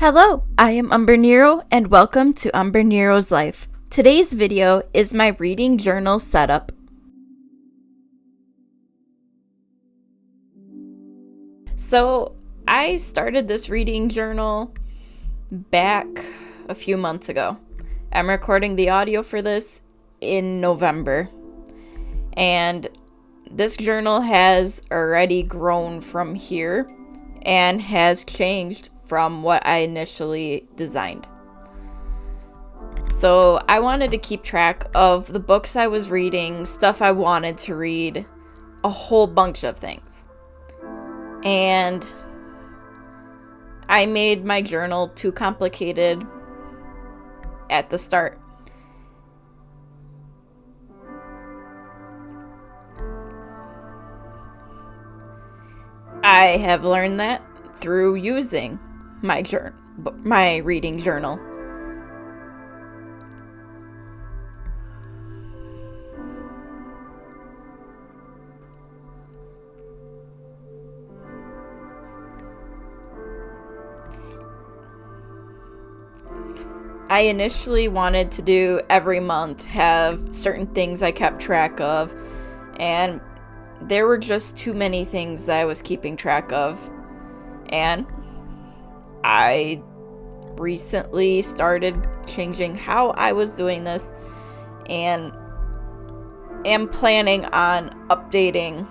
Hello, I am Umbrenero and welcome to Umbrenero's Life. Today's video is my reading journal setup. So, I started this reading journal back a few months ago. I'm recording the audio for this in November. And this journal has already grown from here and has changed from what I initially designed. So I wanted to keep track of the books I was reading, stuff I wanted to read, a whole bunch of things. And I made my journal too complicated at the start. I have learned that through using my reading journal. I initially wanted to do every month, have certain things I kept track of, and there were just too many things that I was keeping track of. And I recently started changing how I was doing this and am planning on updating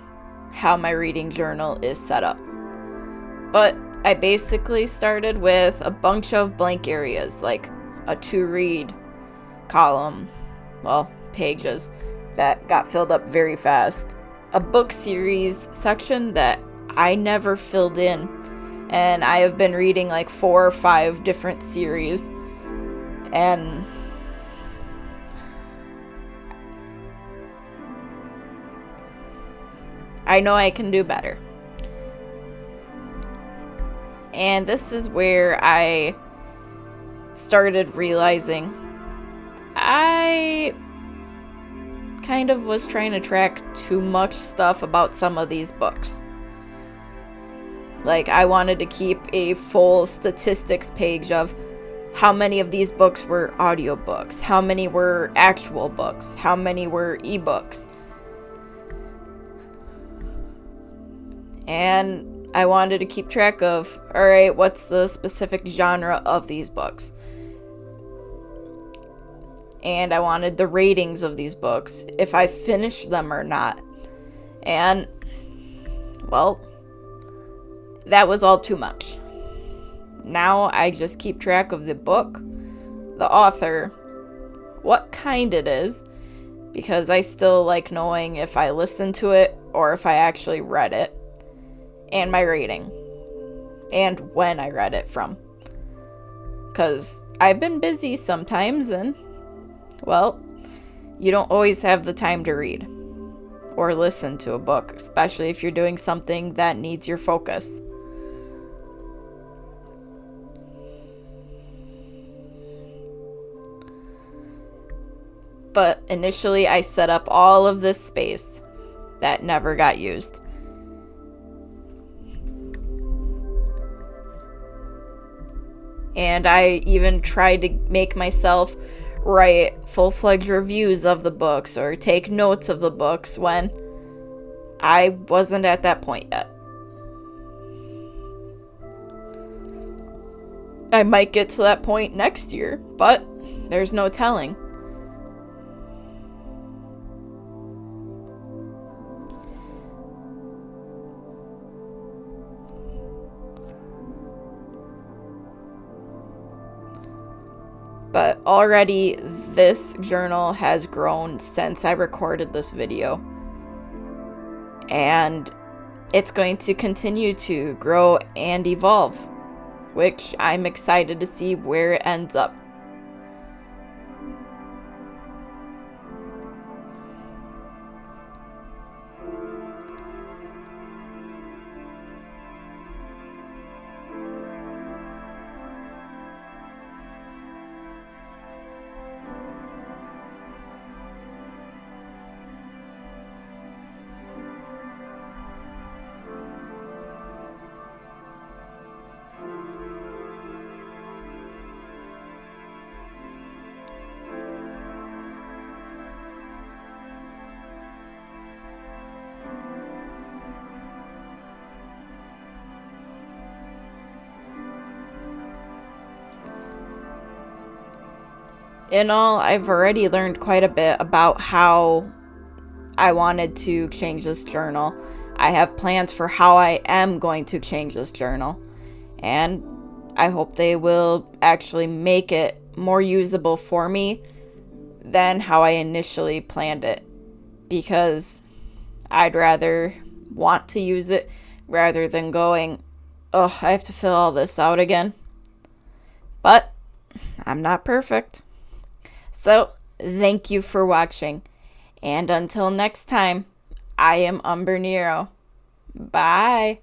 how my reading journal is set up. But I basically started with a bunch of blank areas, like a to-read column, pages that got filled up very fast, a book series section that I never filled in, and I have been reading like 4 or 5 different series, and I know I can do better. And this is where I started realizing I kind of was trying to track too much stuff about some of these books. Like, I wanted to keep a full statistics page of how many of these books were audiobooks, how many were actual books, how many were ebooks. And I wanted to keep track of, alright, what's the specific genre of these books? And I wanted the ratings of these books, if I finished them or not. And, that was all too much. Now I just keep track of the book, the author, what kind it is, because I still like knowing if I listened to it or if I actually read it, and my rating, and when I read it from. Because I've been busy sometimes, and you don't always have the time to read or listen to a book, especially if you're doing something that needs your focus. But initially, I set up all of this space that never got used. And I even tried to make myself write full-fledged reviews of the books or take notes of the books when I wasn't at that point yet. I might get to that point next year, but there's no telling. But already this journal has grown since I recorded this video. And it's going to continue to grow and evolve, which I'm excited to see where it ends up. in all, I've already learned quite a bit about how I wanted to change this journal. I have plans for how I am going to change this journal, and I hope they will actually make it more usable for me than how I initially planned it, because I'd rather want to use it rather than going, oh, I have to fill all this out again. But I'm not perfect. So, thank you for watching. And until next time, I am Umbrenero. Bye.